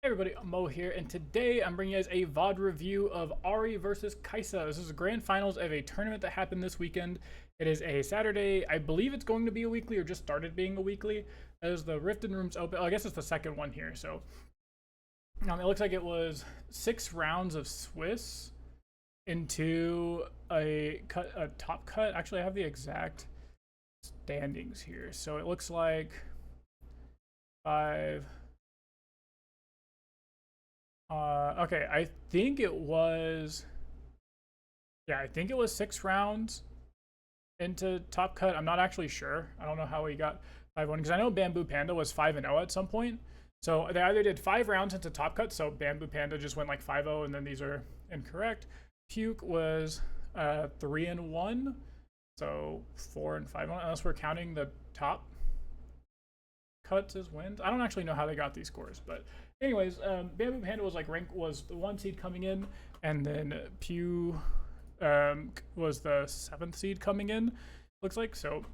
Everybody, Mo here, and today I'm bringing you guys a VOD review of Ahri vs Kaisa. This is the grand finals of a tournament that happened this weekend. It is a Saturday. I believe it's going to be a weekly or just started being a weekly. As the Rifted Rooms open, I guess it's the second one here. So it looks like it was 6 rounds of Swiss into a top cut. Actually, I have the exact standings here. So it looks like 5. Okay, I think it was 6 rounds into top cut. I'm not actually sure. I don't know how he got 5-1 because I know Bamboo Panda was 5-0 at some point. So they either did 5 rounds into top cut, so Bamboo Panda just went like 5-0, and then these are incorrect. Puke was 3-1, so 4-5, unless we're counting the top cuts as wins. I don't actually know how they got these scores, but anyways, Bamboo Panda was was the 1 seed coming in, and then Pew was the 7th seed coming in, looks like. So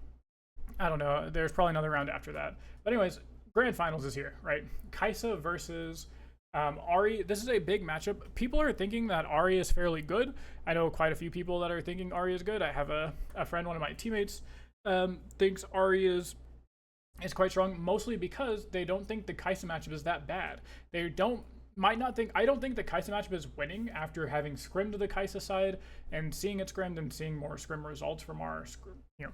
I don't know, there's probably another round after that, but anyways, grand finals is here, right? Kaisa versus Ahri. This is a big matchup. People are thinking that Ahri is fairly good. I know quite a few people that are thinking Ahri is good. I have a friend, one of my teammates, thinks Ahri is quite strong, mostly because they don't think the Kaisa matchup is that bad. I don't think the Kaisa matchup is winning after having scrimmed the Kaisa side and seeing it scrimmed and seeing more scrim results from our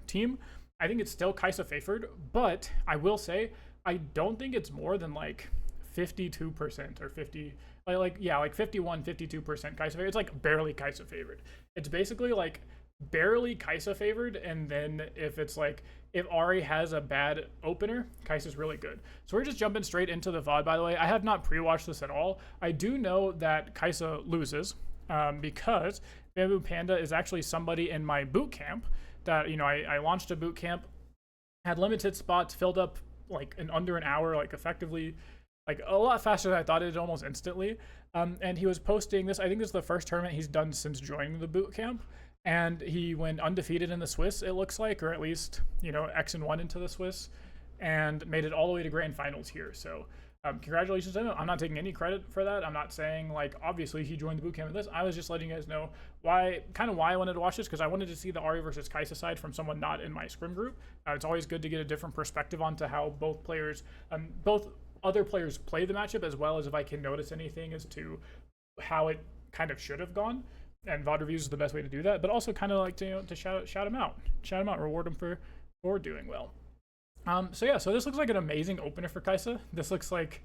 team. I think it's still Kaisa favored, but I will say I don't think it's more than like 52% or 51, 52% Kaisa favored. It's like barely Kaisa favored. It's basically like barely Kaisa favored, and then if Ahri has a bad opener, Kaisa's really good. So we're just jumping straight into the VOD, by the way. I have not pre-watched this at all. I do know that Kaisa loses because Bamboo Panda is actually somebody in my boot camp that, I launched a boot camp, had limited spots, filled up like in under an hour, like effectively, like a lot faster than I thought it did, almost instantly. And he was posting this. I think this is the first tournament he's done since joining the boot camp. And he went undefeated in the Swiss, it looks like, or at least, X-1 into the Swiss, and made it all the way to grand finals here. So congratulations to him. I'm not taking any credit for that. I'm not saying, obviously he joined the bootcamp in this. I was just letting you guys know why I wanted to watch this, because I wanted to see the Ahri versus Kaisa side from someone not in my scrim group. It's always good to get a different perspective onto how both other players play the matchup, as well as if I can notice anything as to how it kind of should have gone. And VOD reviews is the best way to do that, but also kind of like to shout him out, reward him for doing well. So this looks like an amazing opener for Kaisa. This looks like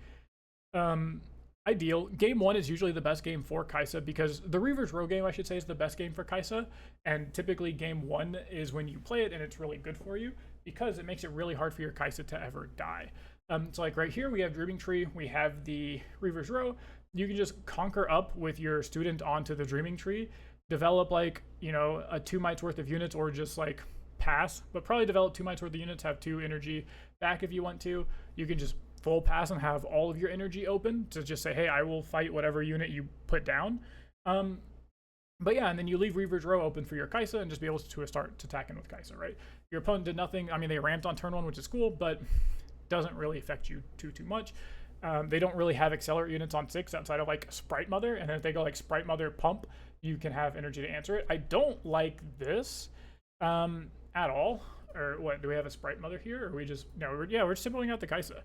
ideal. Game 1 is usually the best game for Kaisa, because the Reavers Row game, I should say, is the best game for Kaisa, and typically game 1 is when you play it and it's really good for you, because it makes it really hard for your Kaisa to ever die. So like right here we have Dreaming Tree, we have the Reavers Row. You can just conquer up with your student onto the Dreaming Tree, develop a 2 mites worth of units, or just pass, but probably develop 2 mites worth of units, have 2 energy back if you want to. You can just full pass and have all of your energy open to just say, hey, I will fight whatever unit you put down. But yeah, and then you leave Reavers Row open for your Kaisa and just be able to start attacking with Kaisa, right? Your opponent did nothing. I mean, they ramped on turn 1, which is cool, but doesn't really affect you too much. They don't really have accelerate units on 6 outside of Sprite Mother, and then if they go Sprite Mother Pump, you can have energy to answer it. I don't like this at all. Or what, do we have a Sprite Mother here, or we just, no, we're just simpling out the Kaisa.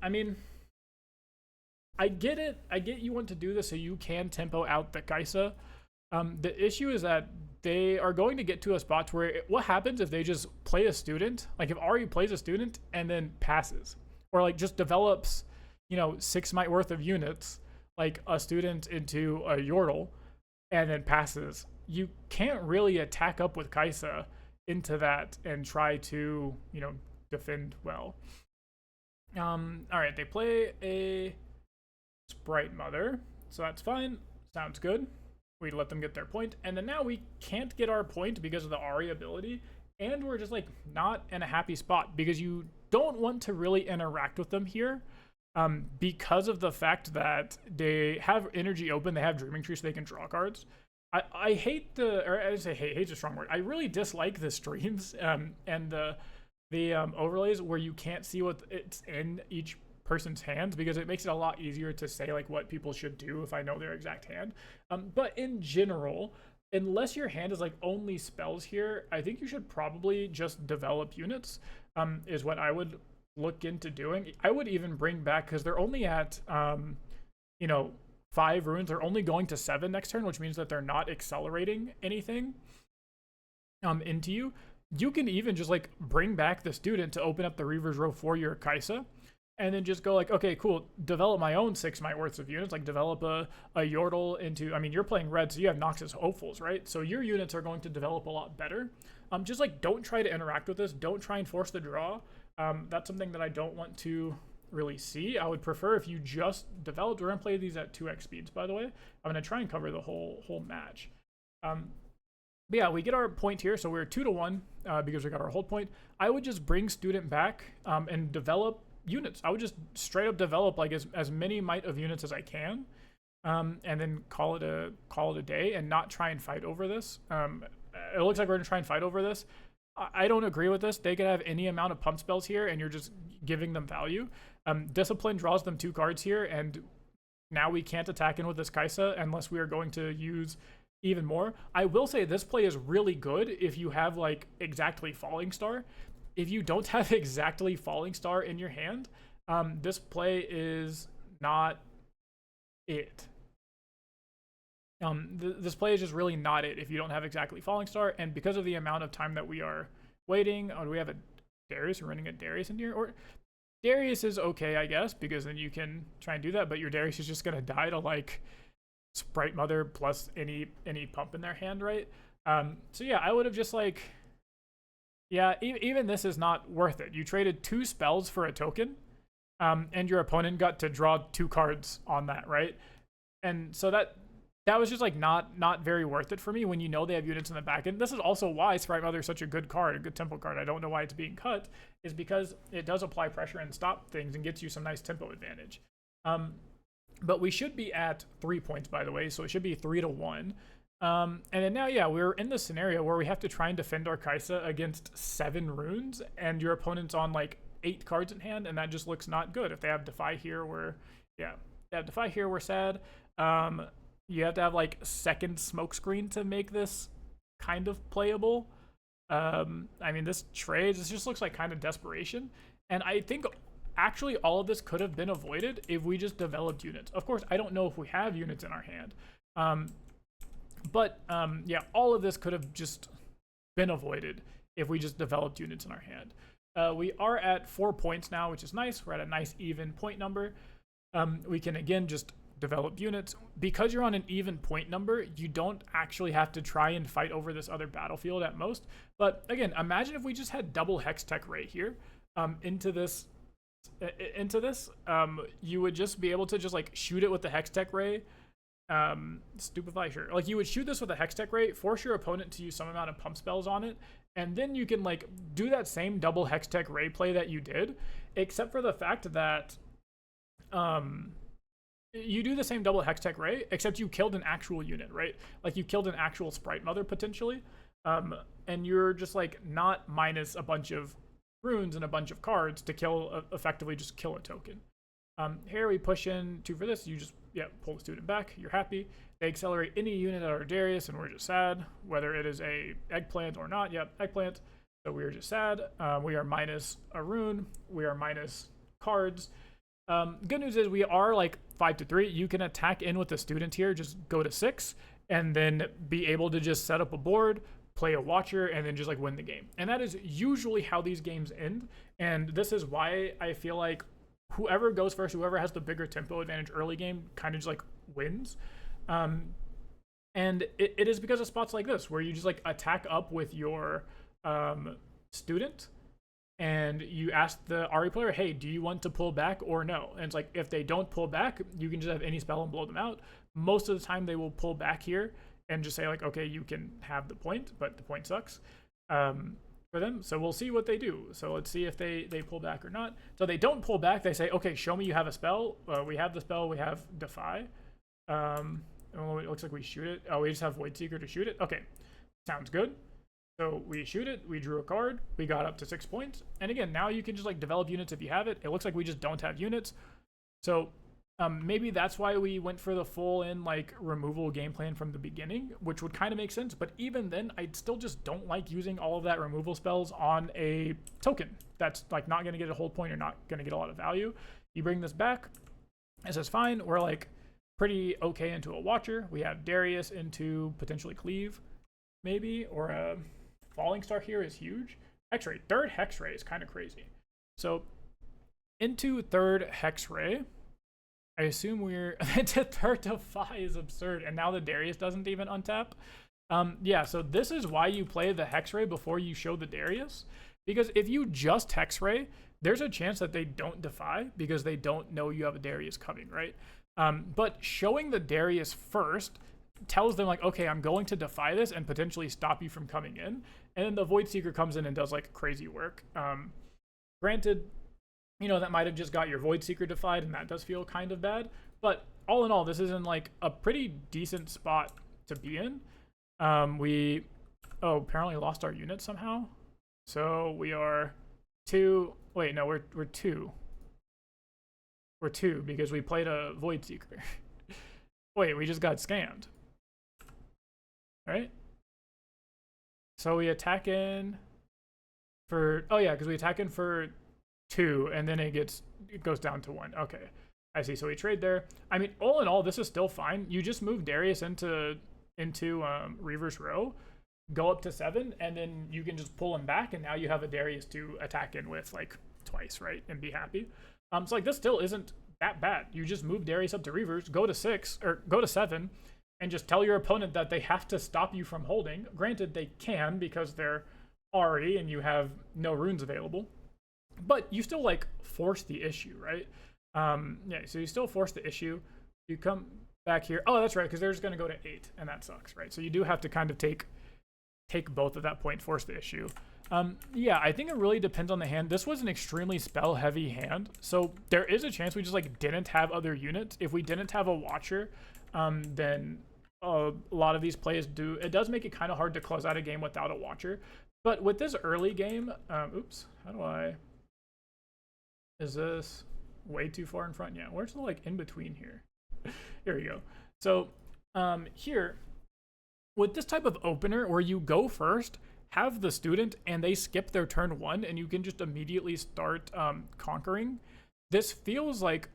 I mean, I get it. I get you want to do this so you can tempo out the Kaisa. The issue is that they are going to get to a spot where what happens if they just play a student? Like if Ahri plays a student and then passes, or just develops 6 might worth of units, like a student into a Yordle, and then passes. You can't really attack up with Kaisa into that and try to, defend well. All right, they play a Sprite Mother, so that's fine. Sounds good. We let them get their point, and then now we can't get our point because of the Ahri ability, and we're just not in a happy spot because you don't want to really interact with them here. Because of the fact that they have energy open, they have Dreaming Tree, so they can draw cards. I hate or I say hate's a strong word. I really dislike the streams and the overlays where you can't see what it's in each person's hands, because it makes it a lot easier to say like what people should do if I know their exact hand. But in general, unless your hand is like only spells here, I think you should probably just develop units, is what I would look into doing. I would even bring back, because they're only at, 5 runes. They're only going to 7 next turn, which means that they're not accelerating anything into you. You can even just like bring back the student to open up the Reaver's Row for your Kaisa, and then just go like, okay, cool, develop my own 6 might worths of units, like develop a Yordle into, I mean, you're playing red, so you have Noxus Hopefuls, right? So your units are going to develop a lot better. Just like, don't try to interact with this. Don't try and force the draw. That's something that I don't want to really see. I would prefer if you just developed. We're gonna play these at 2x speeds, by the way. I'm gonna try and cover the whole match. But yeah, we get our point here, so we're 2-1 because we got our hold point. I would just bring student back and develop units. I would just straight up develop like as many might of units as I can, and then call it a day, and not try and fight over this. It looks like we're gonna try and fight over this. I don't agree with this. They could have any amount of pump spells here, and you're just giving them value. Discipline draws them 2 cards here, and now we can't attack in with this Kaisa unless we are going to use even more. I will say this play is really good if you have like exactly Falling Star. If you don't have exactly Falling Star in your hand, this play is not it. This play is just really not it if you don't have exactly Falling Star. And because of the amount of time that we are waiting, do we have a Darius? We're running a Darius in here? Or Darius is okay, I guess, because then you can try and do that, but your Darius is just going to die to like Sprite Mother plus any pump in their hand, right? So yeah, I would have just like, yeah, even this is not worth it. You traded 2 spells for a token, and your opponent got to draw 2 cards on that, right? And so that was just like not very worth it for me when you know they have units in the back end. This is also why Sprite Mother is such a good card, a good tempo card. I don't know why it's being cut, is because it does apply pressure and stop things and gets you some nice tempo advantage. But we should be at 3 points, by the way, so it should be 3-1. And then now, yeah, we're in this scenario where we have to try and defend our Kaisa against 7 runes, and your opponent's on like 8 cards in hand, and that just looks not good. If they have Defy here, we're sad. You have to have like second Smokescreen to make this kind of playable. I mean, this just looks like kind of desperation. And I think actually all of this could have been avoided if we just developed units. Of course, I don't know if we have units in our hand. Yeah, all of this could have just been avoided if we just developed units in our hand. We are at 4 points now, which is nice. We're at a nice even point number. We can again just develop units. Because you're on an even point number, you don't actually have to try and fight over this other battlefield at most. But again, imagine if we just had double Hex Tech Ray here into this, you would just be able to just like shoot it with the Hex Tech Ray. Stupefy, sure. Like you would shoot this with a Hex Tech Ray, force your opponent to use some amount of pump spells on it, and then you can like do that same double Hex Tech Ray play that you did, except for the fact that you do the same double Hex Tech Ray, except you killed an actual unit, right? Like you killed an actual Sprite Mother potentially, and you're just like not minus a bunch of runes and a bunch of cards to kill, effectively just kill a token. Here we push in 2 for this. You just pull the student back. You're happy. They accelerate any unit at our Darius, and we're just sad, whether it is a eggplant or not. Yep, eggplant. So we are just sad. We are minus a rune. We are minus cards. Good news is we are like 5-3. You can attack in with the student here, just go to 6, and then be able to just set up a board, play a Watcher, and then just like win the game. And that is usually how these games end. And this is why I feel like whoever goes first, whoever has the bigger tempo advantage early game, kind of just like wins. And it is because of spots like this where you just like attack up with your student, and you ask the Ahri player, hey, do you want to pull back or no? And it's like, if they don't pull back, you can just have any spell and blow them out. Most of the time they will pull back here and just say like, okay, you can have the point, but the point sucks for them. So we'll see what they do. So let's see if they pull back or not. So they don't pull back. They say, okay, show me you have a spell. We have the spell. We have Defy. Oh, it looks like we shoot it. Oh, we just have Void Seeker to shoot it. Okay, sounds good. So we shoot it, we drew a card, we got up to 6 points. And again, now you can just like develop units if you have it. It looks like we just don't have units. So maybe that's why we went for the full in like removal game plan from the beginning, which would kind of make sense. But even then, I still just don't like using all of that removal spells on a token that's like not going to get a hold point or not going to get a lot of value. You bring this back, this is fine. We're like pretty okay into a Watcher. We have Darius into potentially Cleave, maybe, or a Falling Star here is huge. Hex-Ray, third Hex-Ray is kind of crazy. So into third Hex-Ray, I assume we're into third Defy is absurd, and now the Darius doesn't even untap. Yeah, so this is why you play the Hex-Ray before you show the Darius, because if you just Hex-Ray, there's a chance that they don't Defy because they don't know you have a Darius coming, right? But showing the Darius first tells them like, okay, I'm going to defy this and potentially stop you from coming in. And then the Void Seeker comes in and does like crazy work. Granted, you know, that might have just got your Void Seeker defied, and that does feel kind of bad. But all in all, this is in like a pretty decent spot to be in. We apparently lost our unit somehow. So we are 2. Wait, no, we're 2. We're 2 because we played a Void Seeker. Wait, we just got scammed. Right? So we attack in for, oh yeah, because we attack in for 2 and then it goes down to 1. Okay, I see. So we trade there. I mean, all in all, this is still fine. You just move Darius into Reaver's Row, go up to 7, and then you can just pull him back, and now you have a Darius to attack in with like twice, right? And be happy. So like this still isn't that bad. You just move Darius up to Reavers, go to 6 or go to 7, and just tell your opponent that they have to stop you from holding. Granted, they can because they're Ahri and you have no runes available, but you still like force the issue, right? Yeah, so you still force the issue. You come back here. Oh, that's right, because they're just going to go to 8, and that sucks, right? So you do have to kind of take both at that point, force the issue. Yeah, I think it really depends on the hand. This was an extremely spell heavy hand, so there is a chance we just like didn't have other units. If we didn't have a Watcher, then a lot of these plays do. It does make it kind of hard to close out a game without a Watcher. But with this early game, oops, how do I? Is this way too far in front? Yeah, where's the like in between here? Here we go. So here, with this type of opener where you go first, have the student and they skip their turn 1 and you can just immediately start conquering, this feels like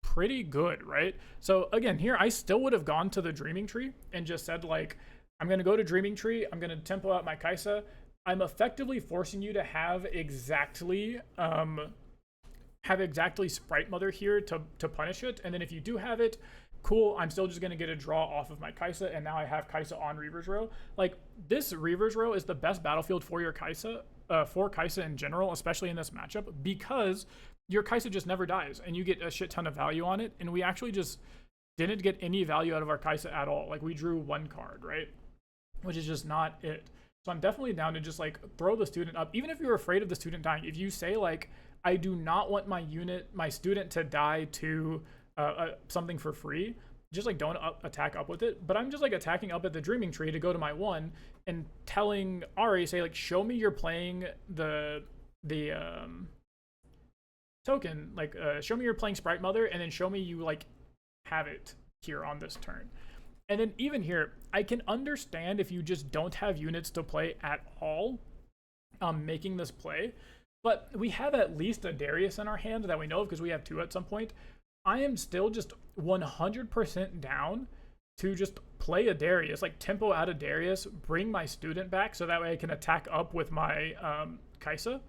pretty good, right? So again, here I still would have gone to the Dreaming Tree and just said like, I'm going to go to Dreaming Tree, I'm going to tempo out my Kaisa. I'm effectively forcing you to have exactly Sprite Mother here to punish it, and then if you do have it, cool, I'm still just going to get a draw off of my Kaisa, and now I have Kaisa on Reaver's Row. Like, this Reaver's Row is the best battlefield for your Kaisa, for Kaisa in general, especially in this matchup, because your Kaisa just never dies, and you get a shit ton of value on it, and we actually just didn't get any value out of our Kaisa at all. Like, we drew 1 card, right? Which is just not it. So I'm definitely down to just, like, throw the student up. Even if you're afraid of the student dying, if you say, like, I do not want my student to die to something for free, just like don't attack up with it. But I'm just like attacking up at the Dreaming Tree to go to my 1 and telling Ahri, say like, show me you're playing the token, like show me you're playing Sprite Mother, and then show me you like have it here on this turn. And then even here, I can understand if you just don't have units to play at all, making this play. But we have at least a Darius in our hand that we know of because we have 2 at some point. I am still just 100% down to just play a Darius, like tempo out a Darius, bring my student back so that way I can attack up with my Kaisa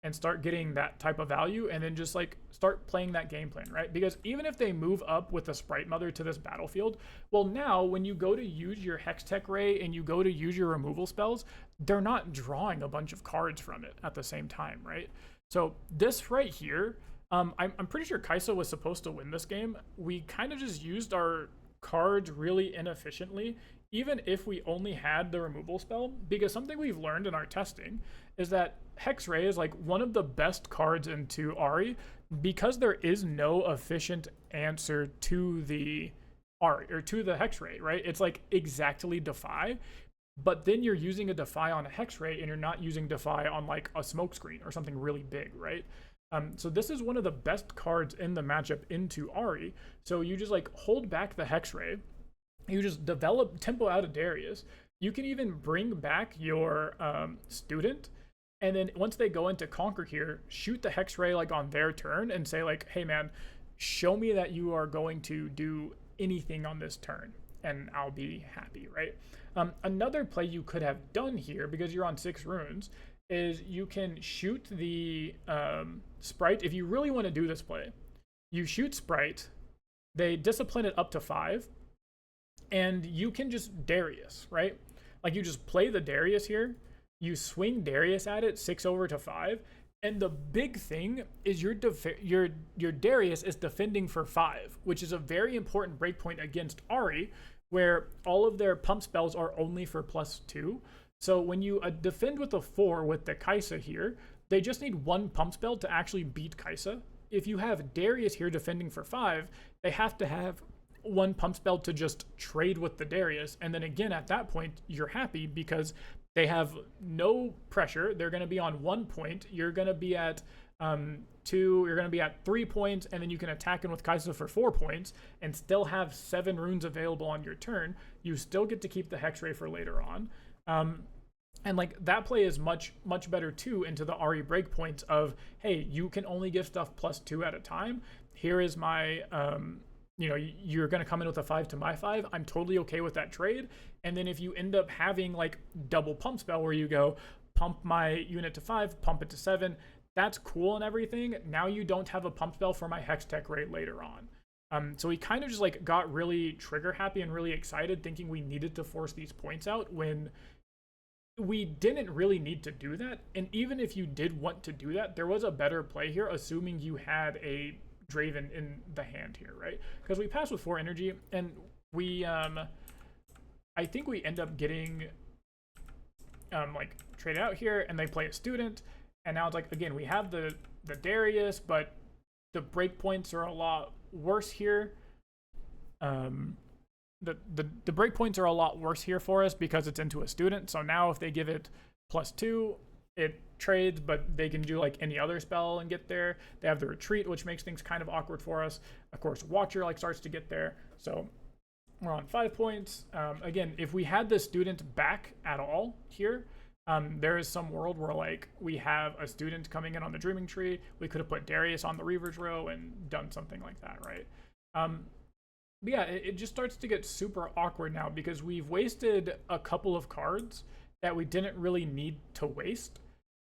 and start getting that type of value, and then just like start playing that game plan, right? Because even if they move up with the Sprite Mother to this battlefield, well, now when you go to use your Hextech Ray and you go to use your removal spells, they're not drawing a bunch of cards from it at the same time, right? So this right here, I'm pretty sure Kaisa was supposed to win this game. We kind of just used our cards really inefficiently, even if we only had the removal spell, because something we've learned in our testing is that Hex Ray is like one of the best cards into Ahri because there is no efficient answer to the Ahri or to the Hex Ray, right? It's like exactly Defy. but then you're using a Defy on a Hexray and you're not using Defy on like a smoke screen or something really big, right? So this is one of the best cards in the matchup into Ahri. So you just like hold back the Hexray, you just develop tempo out of Darius. You can even bring back your student, and then once they go into Conquer here, shoot the Hexray like on their turn and say like, hey man, show me that you are going to do anything on this turn, and I'll be happy, right? Another play you could have done here, because you're on 6 runes, is you can shoot the Sprite. If you really want to do this play, you shoot Sprite, they discipline it up to 5, and you can just Darius, right? Like you just play the Darius here, you swing Darius at it 6 over to 5, and the big thing is your Darius is defending for 5, which is a very important breakpoint against Ahri, where all of their pump spells are only for +2. So when you defend with a 4 with the Kaisa here, they just need 1 pump spell to actually beat Kaisa. If you have Darius here defending for 5, they have to have 1 pump spell to just trade with the Darius. And then again, at that point, you're happy because they have no pressure. They're going to be on 1 point. You're going to be at 2, you're going to be at 3 points, and then you can attack in with Kaisa for 4 points and still have 7 runes available on your turn. You still get to keep the Hexray for later on. And like that play is much better too into the Ahri breakpoints of, hey, you can only give stuff +2 at a time. Here is my, you know, you're going to come in with a 5 to my 5. I'm totally okay with that trade. And then if you end up having like double pump spell where you go pump my unit to 5, pump it to 7, that's cool and everything. Now you don't have a pump spell for my Hex Tech Ray later on. So we kind of just like got really trigger happy and really excited thinking we needed to force these points out when we didn't really need to do that. And even if you did want to do that, there was a better play here, assuming you had a Draven in the hand here, right? Because we passed with 4 energy, and we, I think we end up getting, like, traded out here, and they play a student, and now it's like, again, we have the Darius, but the breakpoints are a lot worse here. The breakpoints are a lot worse here for us because it's into a student. So now if they give it +2, it trades, but they can do like any other spell and get there. They have the retreat, which makes things kind of awkward for us. Of course, Watcher like starts to get there. So we're on 5 points. Again, if we had the student back at all here, there is some world where like we have a student coming in on the Dreaming Tree. We could have put Darius on the Reaver's row and done something like that, right? But yeah, it just starts to get super awkward now because we've wasted a couple of cards that we didn't really need to waste.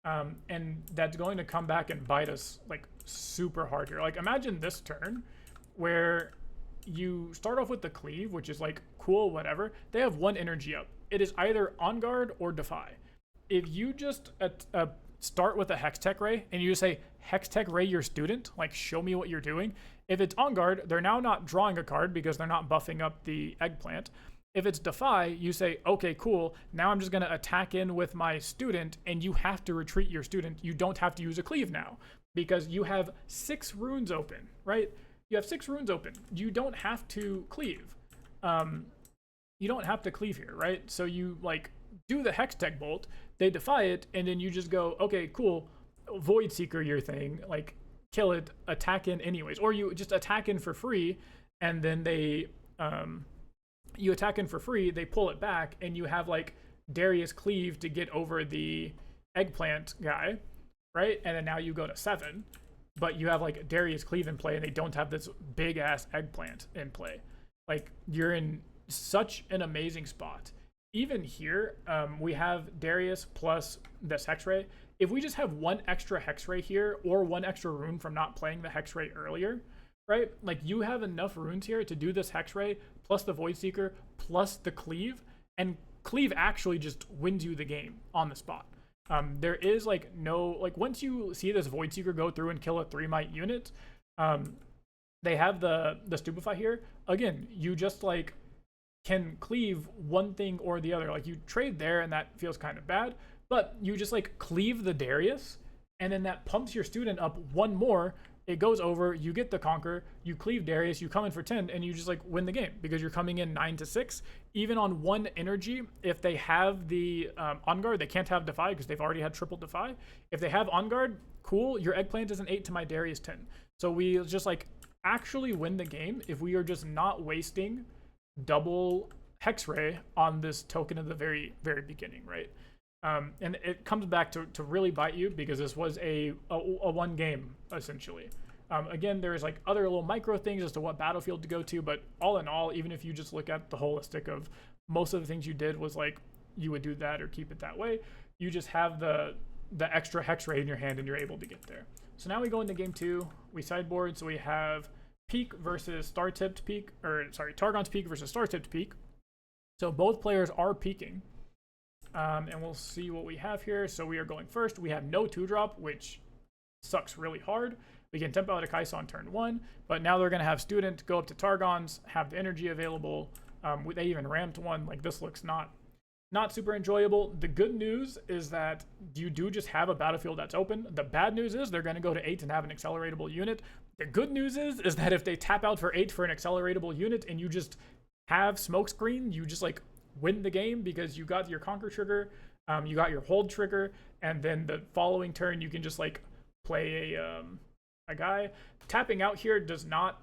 And that's going to come back and bite us like super hard here. Like imagine this turn where you start off with the Cleave, which is like cool, whatever. They have 1 energy up. It is either On Guard or Defy. If you just start with a Hex Tech Ray and you just say, Hex Tech Ray your student, like show me what you're doing. If it's On Guard, they're now not drawing a card because they're not buffing up the Eggplant. If it's Defy, you say, okay, cool. Now I'm just going to attack in with my student, and you have to retreat your student. You don't have to use a Cleave now because you have 6 runes open, right? You have 6 runes open. You don't have to cleave. You don't have to cleave here, right? So you like do the Hex Tech Bolt, they defy it, and then you just go, okay, cool, Void Seeker your thing, like kill it, attack in anyways. Or you just attack in for free, and then they, you attack in for free, they pull it back, and you have like Darius Cleave to get over the Eggplant guy, right? And then now you go to 7, but you have like Darius Cleave in play, and they don't have this big ass Eggplant in play. Like you're in such an amazing spot. Even here, we have Darius plus this Hexray. If we just have 1 extra Hexray here or 1 extra rune from not playing the Hexray earlier, right? Like you have enough runes here to do this Hexray plus the Void Seeker plus the Cleave, and Cleave actually just wins you the game on the spot. There is like no, like once you see this Void Seeker go through and kill a 3-might unit, they have the Stupefy here. Again, you just like can cleave one thing or the other. Like you trade there and that feels kind of bad, but you just like cleave the Darius, and then that pumps your student up 1 more, it goes over, you get the conquer, you cleave Darius, you come in for 10, and you just like win the game because you're coming in 9-6. Even on 1 energy, if they have the on guard, they can't have Defy because they've already had triple Defy. If they have on guard, cool, your eggplant is an 8 to my Darius 10. So we just like actually win the game if we are just not wasting double Hexray on this token at the very, very beginning, right? And it comes back to really bite you because this was a one game, essentially. Again, there's like other little micro things as to what battlefield to go to, but all in all, even if you just look at the holistic of most of the things you did was like you would do that or keep it that way, you just have the extra Hexray in your hand and you're able to get there. So now we go into game 2, we sideboard, so we have Peak versus Star-Tipped Peak, or sorry, Targon's Peak versus Star-Tipped Peak. So both players are peaking. And we'll see what we have here. So we are going first. We have no 2-drop, which sucks really hard. We can tempo out a Kaisa on turn 1, but now they're going to have Student go up to Targon's, have the energy available. They even ramped one. Like, this looks not super enjoyable. The good news is that you do just have a battlefield that's open. The bad news is they're going to go to 8 and have an acceleratable unit. The good news is that if they tap out for 8 for an acceleratable unit and you just have Smokescreen, you just like win the game because you got your conquer trigger, you got your hold trigger, and then the following turn you can just like play a guy. Tapping out here does not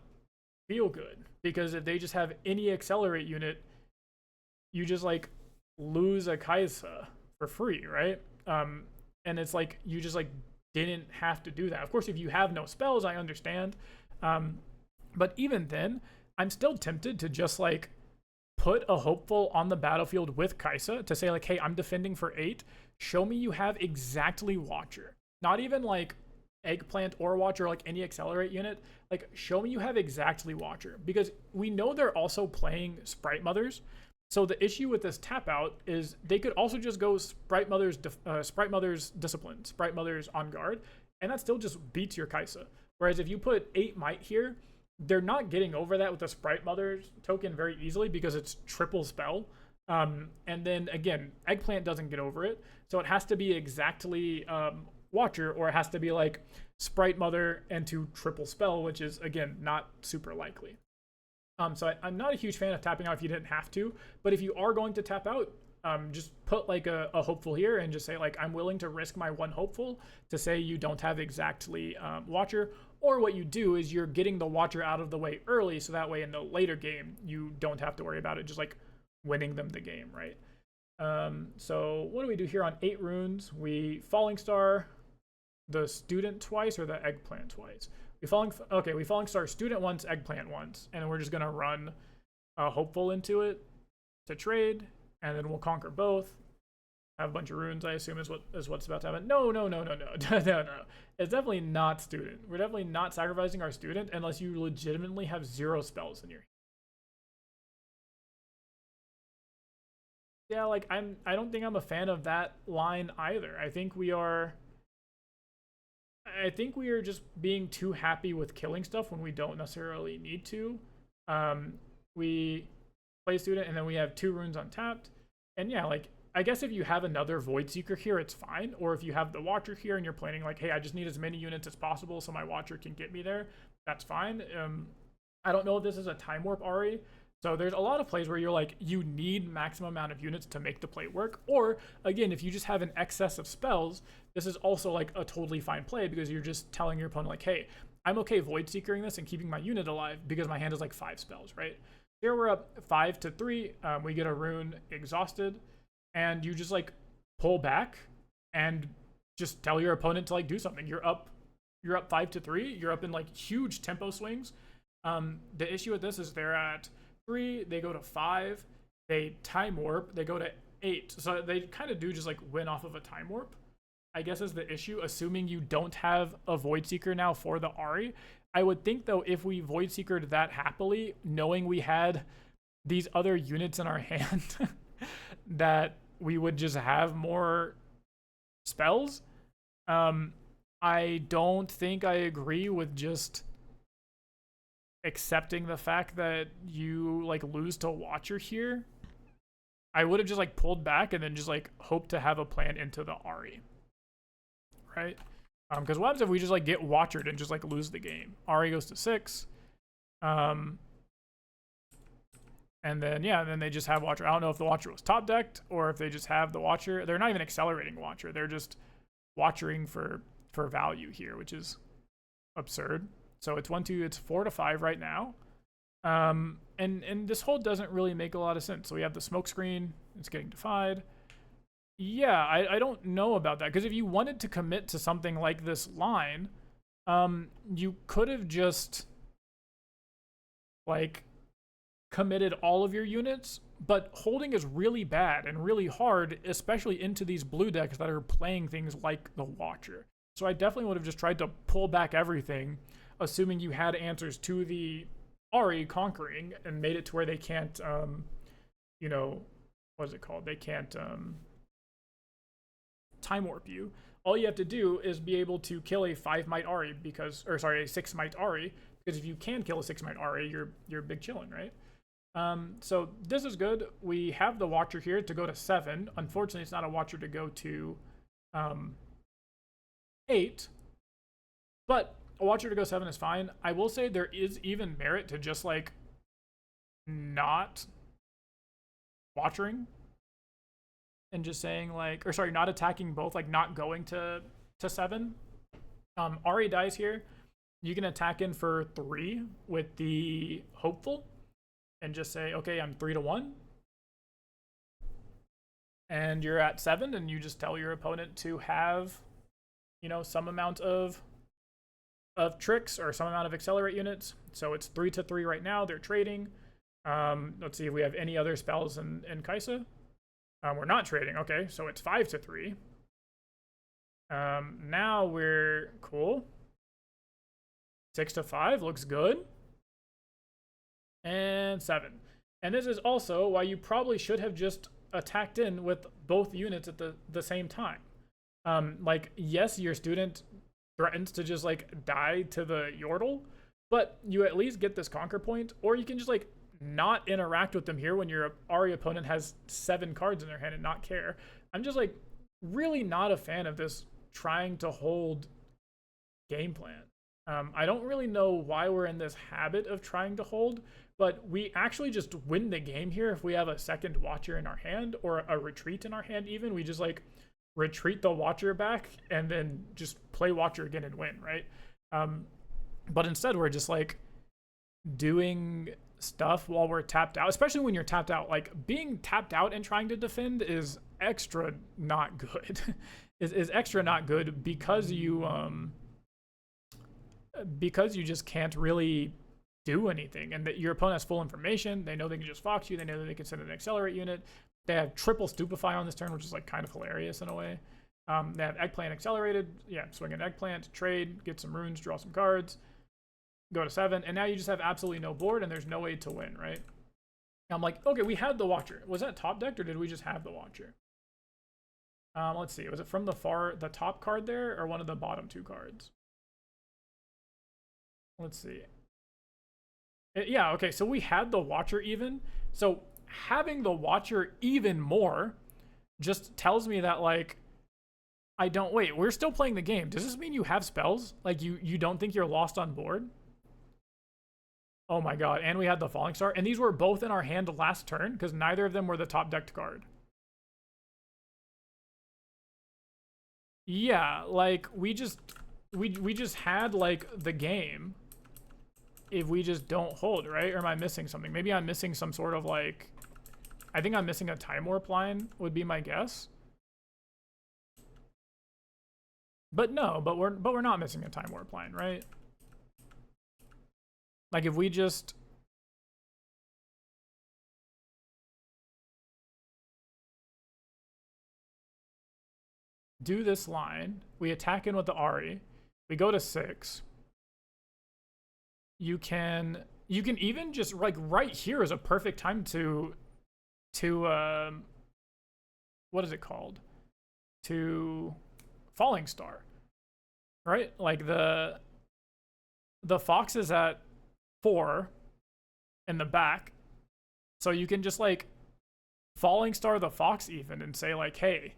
feel good because if they just have any accelerate unit, you just like lose a Kaisa for free, right? And it's like you just like didn't have to do that. Of course, if you have no spells, I understand, but even then, I'm still tempted to just like put a hopeful on the battlefield with Kaisa to say like, hey, I'm defending for 8. Show me you have exactly Watcher. Not even like Eggplant or Watcher, like any accelerate unit. Like, show me you have exactly Watcher. Because we know they're also playing Sprite Mothers. So the issue with this tap out is they could also just go Sprite Mother's Discipline, Sprite Mother's On Guard, and that still just beats your Kaisa. Whereas if you put 8 Might here, they're not getting over that with the Sprite Mother's token very easily because it's triple spell. And then again, Eggplant doesn't get over it. So it has to be exactly Watcher, or it has to be like Sprite Mother into triple spell, which is again not super likely. So I'm not a huge fan of tapping out if you didn't have to, but if you are going to tap out, just put like a hopeful here and just say like, I'm willing to risk my 1 hopeful to say you don't have exactly Watcher. Or what you do is you're getting the Watcher out of the way early, so that way in the later game, you don't have to worry about it, just like winning them the game, right? So what do we do here on 8 runes? We Falling Star the Student twice or the Eggplant twice? We Falling Star Student once, Eggplant once, and then we're just gonna run a Hopeful into it to trade, and then we'll conquer both. Have a bunch of runes, I assume is what's about to happen. No. No. It's definitely not Student. We're definitely not sacrificing our Student unless you legitimately have 0 spells in your hand. Yeah, like I don't think I'm a fan of that line either. I think we are just being too happy with killing stuff when we don't necessarily need to. We play Student and then we have 2 runes untapped. And yeah, like I guess if you have another Void Seeker here, it's fine. Or if you have the Watcher here and you're planning like, hey, I just need as many units as possible so my Watcher can get me there, that's fine. I don't know if this is a Time Warp Ahri. So there's a lot of plays where you're like, you need maximum amount of units to make the play work. Or again, if you just have an excess of spells, this is also like a totally fine play because you're just telling your opponent like, hey, I'm okay Void Seekering this and keeping my unit alive because my hand is like 5 spells, right? Here we're up 5-3. We get a rune Exhausted. And you just like pull back and just tell your opponent to like do something. You're up 5-3. You're up in like huge tempo swings. The issue with this is they're at 3, they go to 5, they Time Warp, they go to 8. So they kind of do just like win off of a Time Warp, I guess is the issue, assuming you don't have a Void Seeker now for the Ahri. I would think though, if we Void Seekered that happily, knowing we had these other units in our hand, that we would just have more spells. I don't think I agree with just accepting the fact that you like lose to Watcher here. I would have just like pulled back and then just like hoped to have a plan into the Ahri, right? Because what happens if we just like get Watchered and just like lose the game? Ahri goes to 6. And then, yeah, then they just have Watcher. I don't know if the Watcher was top decked or if they just have the Watcher. They're not even accelerating Watcher. They're just Watchering for value here, which is absurd. So it's 4 to 5 right now. And this hold doesn't really make a lot of sense. So we have the smoke screen. It's getting defied. Yeah, I don't know about that. Because if you wanted to commit to something like this line, you could have just, like, committed all of your units, but holding is really bad and really hard, especially into these blue decks that are playing things like the Watcher. So I definitely would have just tried to pull back everything, assuming you had answers to the Ahri conquering and made it to where they can't, you know, what is it called? They can't time warp you. All you have to do is be able to kill a 5 might Ahri because, or sorry, a 6 might Ahri, because if you can kill a 6 might Ahri, you're big chillin', right? So this is good. We have the Watcher here to go to 7. Unfortunately, it's not a Watcher to go to 8, but a Watcher to go 7 is fine. I will say there is even merit to just like not Watchering and just saying like, or sorry, not attacking both, like not going to 7. Ahri dies here. You can attack in for 3 with the Hopeful and just say, okay, I'm 3 to 1. And you're at 7, and you just tell your opponent to have, you know, some amount of tricks or some amount of accelerate units. So it's 3 to 3 right now. They're trading. Let's see if we have any other spells in Kaisa. We're not trading. Okay, so it's 5 to 3. Now we're cool. 6 to 5 looks good. And 7. And this is also why you probably should have just attacked in with both units at the same time. Like, yes, your student threatens to just like die to the Yordle, but you at least get this conquer point, or you can just like not interact with them here when your Ahri opponent has 7 cards in their hand and not care. I'm just like really not a fan of this trying to hold game plan. I don't really know why we're in this habit of trying to hold, but we actually just win the game here if we have a second Watcher in our hand or a retreat in our hand even. We just like retreat the Watcher back and then just play Watcher again and win, right? But instead we're just like doing stuff while we're tapped out, especially when you're tapped out. Like being tapped out and trying to defend is extra not good. is extra not good because you just can't really do anything, and that your opponent has full information. They know they can just fox you. They know that they can send an accelerate unit. They have triple stupefy on this turn, which is like kind of hilarious in a way. They have eggplant accelerated. Yeah, swing an eggplant, trade, get some runes, draw some cards, go to 7, and now you just have absolutely no board, and there's no way to win, right? I'm like, okay, we had the Watcher. Was that top decked, or did we just have the Watcher? Let's see. Was it from the top card there, or one of the bottom 2 cards? Let's see. Yeah, okay, so we had the Watcher even. So having the Watcher even more just tells me that, like, wait, we're still playing the game. Does this mean you have spells? Like, you don't think you're lost on board? Oh my god, and we had the Falling Star. And these were both in our hand last turn, because neither of them were the top decked card. Yeah, like, we just had, like, the game if we just don't hold, right? Or am I missing something? Maybe I'm missing some sort of, like, I think I'm missing a time warp line, would be my guess. But no, but we're not missing a time warp line, right? Like, if we just do this line, we attack in with the Ahri, we go to 6. You can even just, like, right here is a perfect time to what is it called? To Falling Star, right? Like the Fox is at 4 in the back, so you can just like Falling Star the Fox even and say like, hey,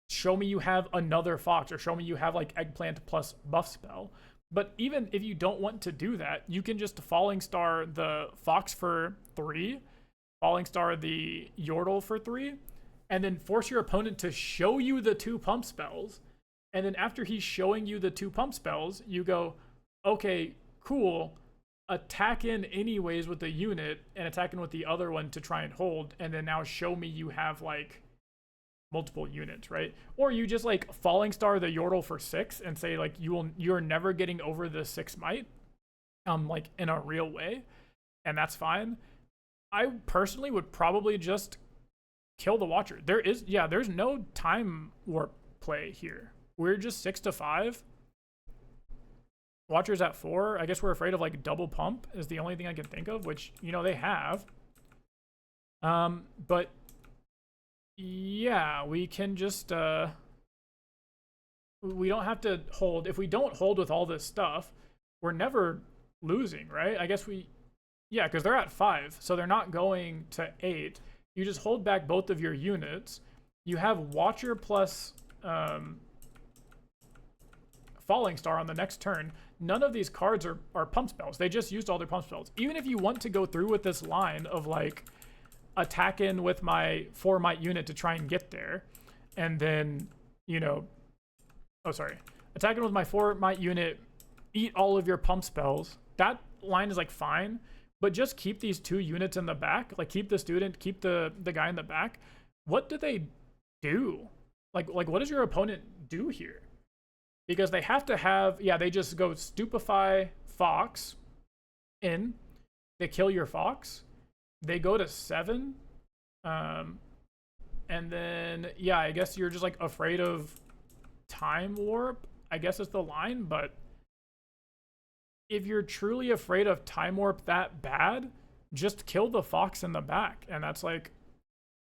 show me you have another fox, or show me you have like eggplant plus buff spell. But even if you don't want to do that, you can just falling star the fox for 3, falling star the yordle for 3, and then force your opponent to show you the 2 pump spells. And then after he's showing you the 2 pump spells, you go, okay, cool, attack in anyways with the unit and attack in with the other one to try and hold, and then now show me you have like multiple units, right? Or you just like falling star the yordle for 6 and say like you're never getting over the 6 might like in a real way, and that's fine. I personally would probably just kill the watcher. There's no time warp play here. We're just 6 to 5. Watcher's at 4. I guess we're afraid of like double pump is the only thing I can think of, which, you know, they have. But yeah, we can just we don't have to hold. If we don't hold with all this stuff, we're never losing, right? I guess yeah, because they're at 5, so they're not going to 8. You just hold back both of your units. You have Watcher plus Falling Star on the next turn. None of these cards are pump spells. They just used all their pump spells. Even if you want to go through with this line of like attack in with my 4 might unit to try and get there, and then, you know, attack in with my 4 might unit, eat all of your pump spells, that line is like fine, but just keep these 2 units in the back, like keep the student, keep the guy in the back. What do they do? Like what does your opponent do here? Because they have to have, yeah, they just go stupefy fox in, they kill your fox, they go to 7, and then, yeah, I guess you're just like afraid of time warp, I guess is the line. But if you're truly afraid of time warp that bad, just kill the fox in the back, and that's like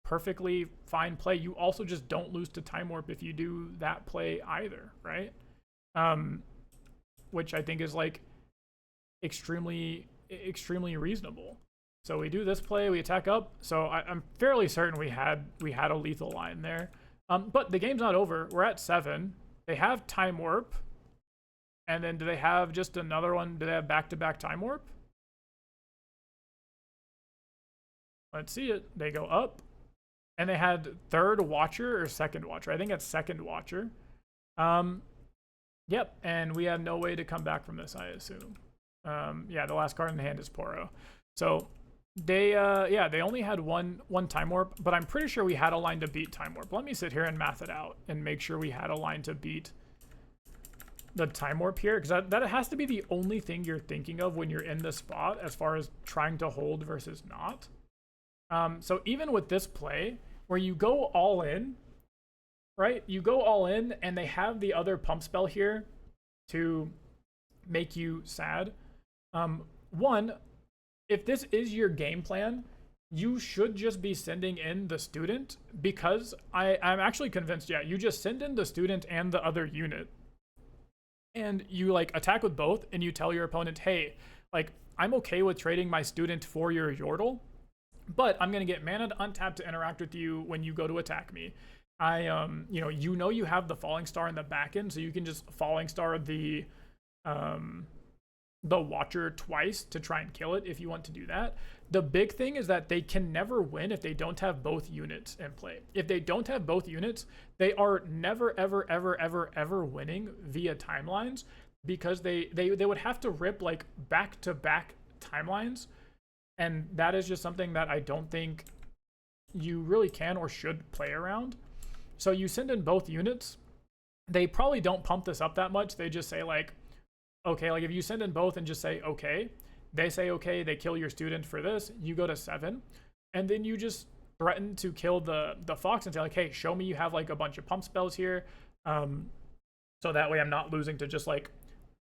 perfectly fine play. You also just don't lose to time warp if you do that play either, right? Which I think is like extremely reasonable. So we do this play, we attack up. So I'm fairly certain we had a lethal line there. But the game's not over. We're at 7. They have time warp. And then do they have just another one? Do they have back-to-back time warp? Let's see it. They go up. And they had 3rd Watcher or 2nd Watcher. I think it's 2nd Watcher. Yep, and we have no way to come back from this, I assume. Yeah, the last card in the hand is Poro. So they they only had one time warp, but I'm pretty sure we had a line to beat time warp. Let me sit here and math it out and make sure we had a line to beat the time warp here, because that has to be the only thing you're thinking of when you're in this spot as far as trying to hold versus not. So even with this play where you go all in, right? You go all in and they have the other pump spell here to make you sad. One, if this is your game plan, you should just be sending in the student, because I'm actually convinced, yeah, you just send in the student and the other unit, and you like attack with both, and you tell your opponent, hey, like, I'm okay with trading my student for your Yordle, but I'm going to get mana to untap to interact with you when you go to attack me. You know you have the Falling Star in the back end, so you can just Falling Star the Watcher twice to try and kill it if you want to do that. The big thing is that they can never win if they don't have both units in play. If they don't have both units, they are never, ever, ever, ever, ever winning via timelines, because they would have to rip like back-to-back timelines, and that is just something that I don't think you really can or should play around. So you send in both units. They probably don't pump this up that much. They just say like, okay, like if you send in both and just say, okay, they say, okay, they kill your student for this, you go to 7, and then you just threaten to kill the fox and say like, hey, show me you have like a bunch of pump spells here. So that way I'm not losing to just like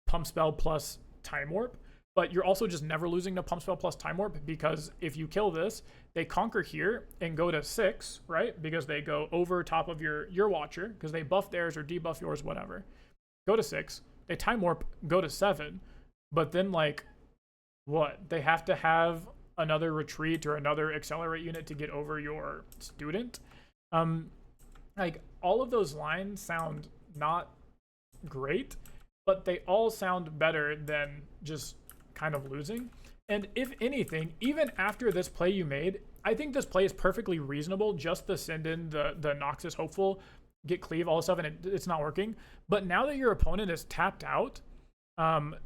pump spell plus time warp. But you're also just never losing to pump spell plus time warp, because if you kill this, they conquer here and go to 6, right? Because they go over top of your Watcher, because they buff theirs or debuff yours, whatever. Go to 6. They time warp, go to 7. But then like, what? They have to have another retreat or another accelerate unit to get over your student. Like all of those lines sound not great, but they all sound better than just kind of losing. And if anything, even after this play you made, I think this play is perfectly reasonable, just to send in the Noxus Hopeful, get cleave, all this stuff, and it's not working. But now that your opponent is tapped out,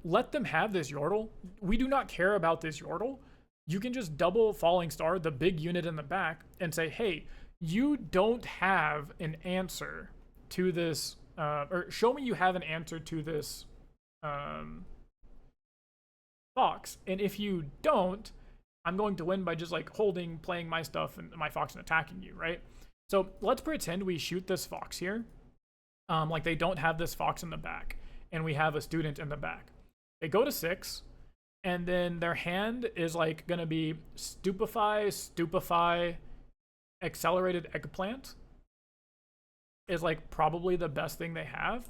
let them have this Yordle. We do not care about this Yordle. You can just double Falling Star, the big unit in the back, and say, hey, you don't have an answer to this, or show me you have an answer to this Fox. And if you don't, I'm going to win by just like holding, playing my stuff and my Fox and attacking you, right? So let's pretend we shoot this Fox here. Like they don't have this Fox in the back, and we have a student in the back. They go to 6, and then their hand is like gonna be Stupefy, Accelerated Eggplant is like probably the best thing they have.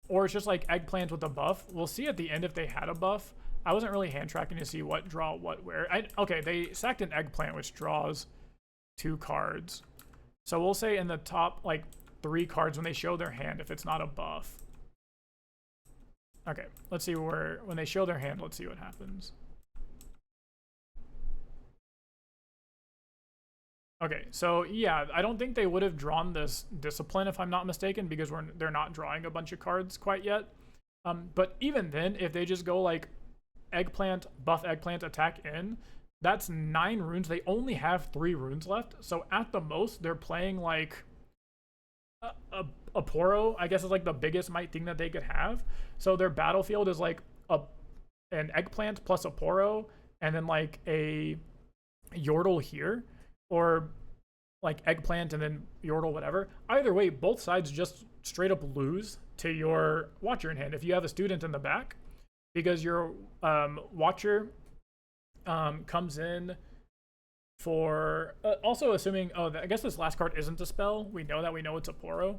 Or it's just like Eggplant with a buff. We'll see at the end if they had a buff. I wasn't really hand tracking to see what draw, what, where. Okay, they sacked an Eggplant, which draws 2 cards. So we'll say in the top like 3 cards when they show their hand, if it's not a buff. Okay, let's see where, when they show their hand, let's see what happens. Okay, so yeah, I don't think they would have drawn this Discipline if I'm not mistaken, because they're not drawing a bunch of cards quite yet. But even then, if they just go like Eggplant, buff Eggplant, attack in, that's 9 runes. They only have 3 runes left. So at the most, they're playing like a Poro, I guess is like the biggest might thing that they could have. So their battlefield is like an Eggplant plus a Poro, and then like a Yordle here, or like Eggplant and then Yordle, whatever. Either way, both sides just straight up lose to your Watcher in hand if you have a student in the back, because your Watcher comes in for also assuming, oh, I guess this last card isn't a spell. We know that. We know it's a Poro.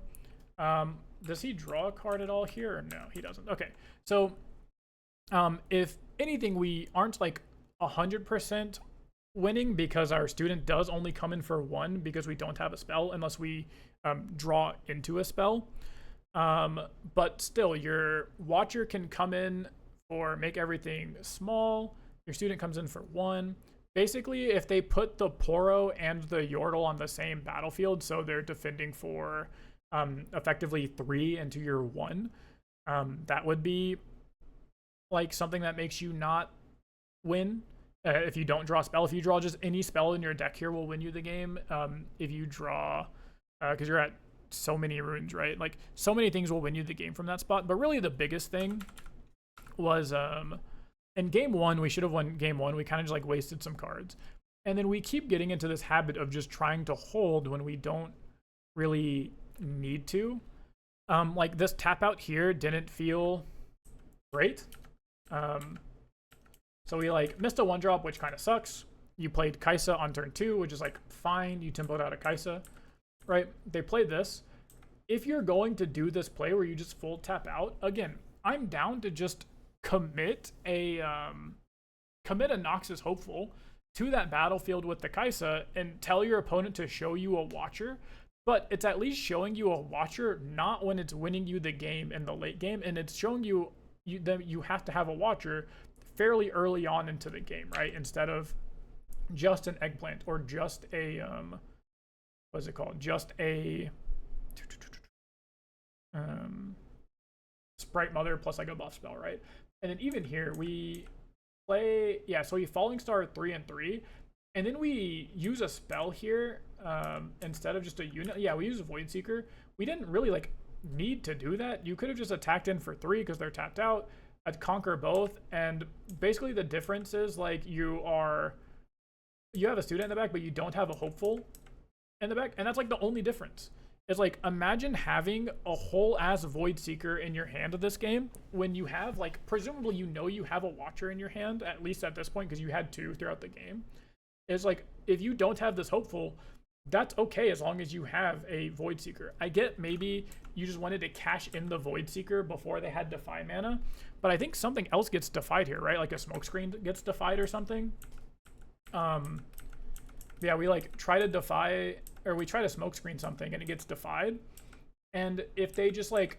Does he draw a card at all here? Or no, he doesn't. Okay, so if anything, we aren't like 100% winning, because our student does only come in for 1 because we don't have a spell unless we draw into a spell. But still, your Watcher can come in for make everything small. Your student comes in for 1. Basically, if they put the Poro and the Yordle on the same battlefield, so they're defending for effectively 3 into your 1, that would be like something that makes you not win. If you don't draw a spell, if you draw just any spell in your deck here will win you the game. If you draw, because you're at so many runes, right? Like so many things will win you the game from that spot. But really the biggest thing was in game 1, we should have won game 1. We kind of just like wasted some cards. And then we keep getting into this habit of just trying to hold when we don't really need to. Like this tap out here didn't feel great. So we like missed a 1-drop, which kind of sucks. You played Kaisa on turn 2, which is like fine. You tempoed out a Kaisa, right? They played this. If you're going to do this play where you just full tap out, again, I'm down to just commit a Noxus Hopeful to that battlefield with the Kaisa and tell your opponent to show you a Watcher. But it's at least showing you a Watcher, not when it's winning you the game in the late game, and it's showing you that you have to have a Watcher fairly early on into the game, right? Instead of just an Eggplant or just a what's it called? Just a Sprite Mother plus like a buff spell, right? And then even here we play, yeah, so we Falling Star 3 and 3, and then we use a spell here instead of just a unit. Yeah, we use a Void Seeker. We didn't really like need to do that. You could have just attacked in for 3 because they're tapped out. I'd conquer both, and basically the difference is like you have a student in the back, but you don't have a Hopeful in the back, and that's like the only difference. It's like, imagine having a whole ass Void Seeker in your hand of this game when you have like, presumably you know you have a Watcher in your hand, at least at this point, because you had 2 throughout the game. It's like, if you don't have this Hopeful, that's okay as long as you have a Void Seeker. I get maybe you just wanted to cash in the Void Seeker before they had Defy mana, but I think something else gets defied here, right? Like a Smokescreen gets defied or something. Yeah, we like try to defy, or we try to Smokescreen something and it gets defied. And if they just like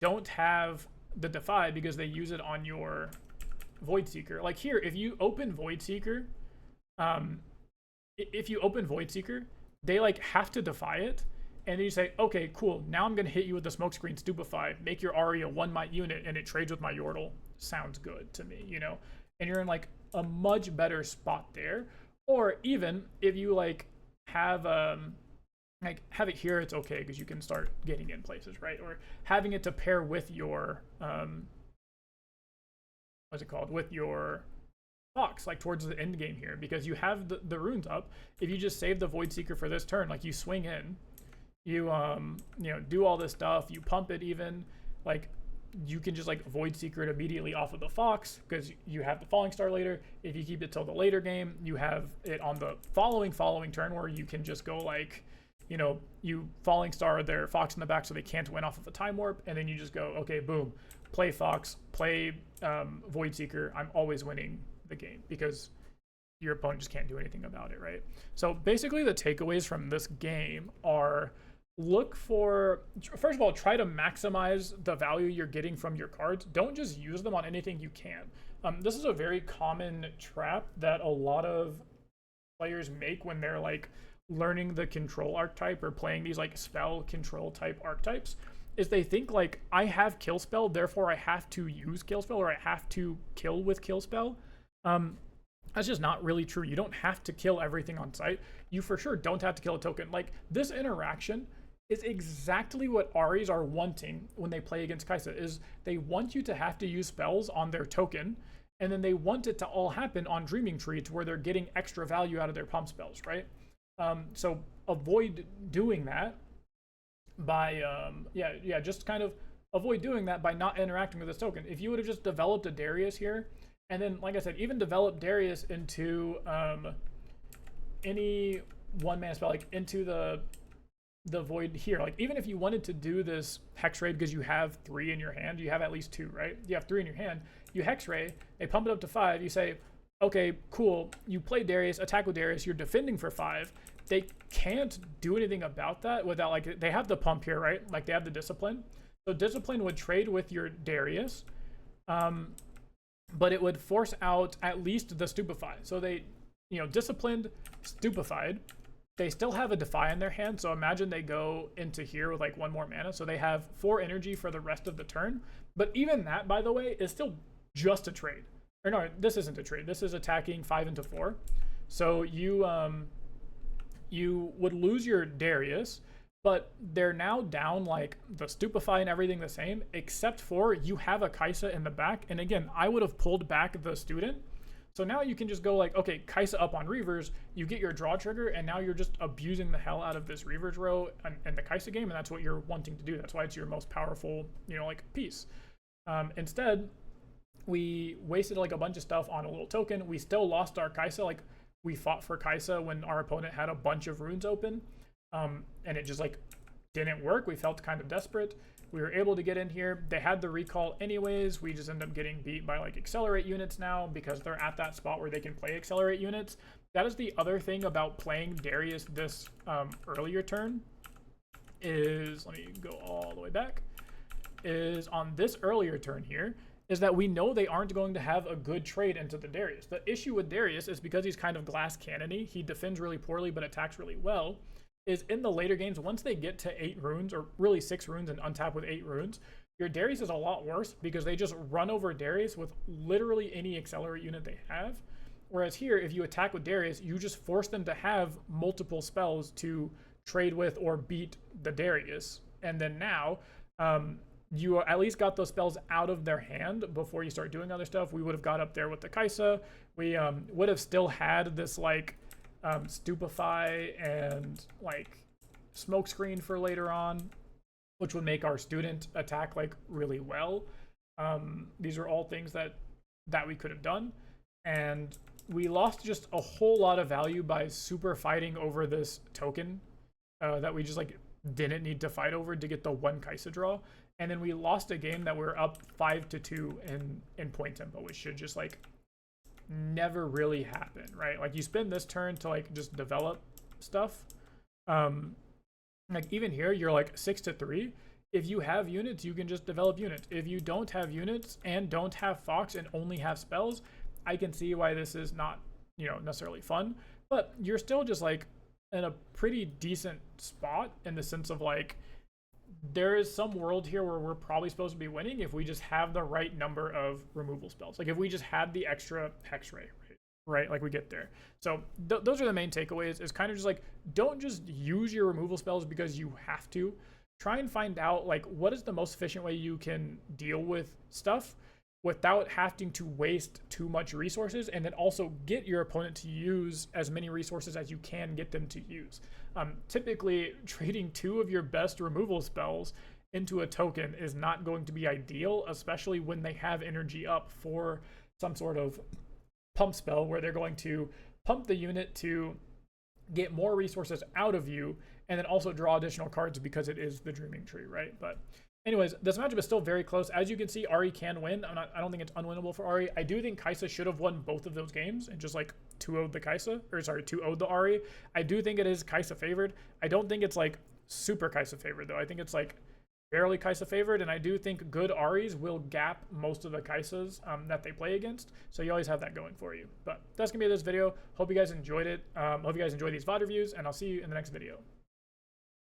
don't have the defy because they use it on your Void Seeker, like here, if you open Void Seeker, if you open Void Seeker, they like have to defy it, and then you say, okay, cool, now I'm gonna hit you with the smokescreen stupefy, make your Ahri a 1-mite unit, and it trades with my Yordle. Sounds good to me, you know? And you're in like a much better spot there. Or even if you like have it here, it's okay because you can start getting in places, right? Or having it to pair with your what's it called? With your Fox, like towards the end game here, because you have the runes up. If you just save the Void Seeker for this turn, like you swing in, you you know, do all this stuff, you pump it even, like you can just like Void Seeker it immediately off of the Fox because you have the Falling Star later. If you keep it till the later game, you have it on the following turn where you can just go like, you know, you Falling Star their Fox in the back so they can't win off of a Time Warp, and then you just go, okay, boom, play Fox, play Void Seeker. I'm always winning the game because your opponent just can't do anything about it, right? So basically the takeaways from this game are, look for, first of all, try to maximize the value you're getting from your cards. Don't just use them on anything you can. This is a very common trap that a lot of players make when they're like learning the control archetype or playing these like spell control type archetypes, is they think like, I have kill spell, therefore I have to use kill spell, or I have to kill with kill spell. That's just not really true. You don't have to kill everything on site. You for sure don't have to kill a token. Like, this interaction is exactly what Ahris are wanting when they play against Kaisa, is they want you to have to use spells on their token, and then they want it to all happen on Dreaming Tree to where they're getting extra value out of their pump spells, right? So avoid doing that by, just kind of avoid doing that by not interacting with this token. If you would have just developed a Darius here, and then, like I said, even develop Darius into any one-man spell, like into the Void here. Like, even if you wanted to do this Hex Ray because you have 3 in your hand, you have at least 2, right? You have 3 in your hand. You Hex Ray, they pump it up to 5. You say, okay, cool. You play Darius, attack with Darius. You're defending for 5. They can't do anything about that without, like, they have the pump here, right? Like, they have the Discipline. So Discipline would trade with your Darius. But it would force out at least the Stupefy. So they, you know, Disciplined, Stupefied. They still have a Defy in their hand, so imagine they go into here with like 1 more mana. So they have 4 energy for the rest of the turn. But even that, by the way, is still just a trade. Or no, this isn't a trade. This is attacking 5 into 4. So you would lose your Darius, but they're now down like the Stupefy and everything the same, except for you have a Kaisa in the back. And again, I would have pulled back the Student. So now you can just go like, okay, Kaisa up on Reavers, you get your draw trigger, and now you're just abusing the hell out of this Reavers row and the Kaisa game, and that's what you're wanting to do. That's why it's your most powerful, you know, like piece. Instead, we wasted like a bunch of stuff on a little token. We still lost our Kaisa. Like, we fought for Kaisa when our opponent had a bunch of runes open. And it just like didn't work. We felt kind of desperate. We were able to get in here. They had the recall anyways. We just end up getting beat by like accelerate units now because they're at that spot where they can play accelerate units. That is the other thing about playing Darius this earlier turn is, let me go all the way back, is on this earlier turn here, is that we know they aren't going to have a good trade into the Darius. The issue with Darius is because he's kind of glass cannony, he defends really poorly but attacks really well, is in the later games, once they get to 8 runes, or really 6 runes and untap with 8 runes, your Darius is a lot worse because they just run over Darius with literally any accelerate unit they have. Whereas here, if you attack with Darius, you just force them to have multiple spells to trade with or beat the Darius. And then now, you at least got those spells out of their hand before you start doing other stuff. We would have got up there with the Kaisa. We would have still had this like Stupefy and like Smokescreen for later on, which would make our Student attack like really well. These are all things that we could have done, and we lost just a whole lot of value by super fighting over this token that we just like didn't need to fight over to get the 1 Kaisa draw. And then we lost a game that we were up 5-2 in point tempo, which should just like never really happen, right? Like, you spend this turn to like just develop stuff, Like even here, you're like 6-3. If you have units, you can just develop units. If you don't have units and don't have Fox and only have spells, I can see why this is not, necessarily fun. But you're still just like in a pretty decent spot in the sense of like, there is some world here where we're probably supposed to be winning if we just have the right number of removal spells. Like if we just had the extra Hex Ray, right? Like we get there. So those are the main takeaways, is kind of just like, don't just use your removal spells because you have to. Try and find out like what is the most efficient way you can deal with stuff without having to waste too much resources, and then also get your opponent to use as many resources as you can get them to use. Typically, trading 2 of your best removal spells into a token is not going to be ideal, especially when they have energy up for some sort of pump spell where they're going to pump the unit to get more resources out of you and then also draw additional cards because it is the Dreaming Tree, right? But anyways, this matchup is still very close. As you can see, Ahri can win. I don't think it's unwinnable for Ahri. I do think Kaisa should have won both of those games and just like 2-0'd the Kaisa, or sorry, 2-0'd the Ahri. I do think it is Kaisa favored. I don't think it's like super Kaisa favored though. I think it's like barely Kaisa favored, and I do think good Ahris will gap most of the Kaisas that they play against. So you always have that going for you. But that's gonna be this video. Hope you guys enjoyed it. Hope you guys enjoy these VOD reviews, and I'll see you in the next video.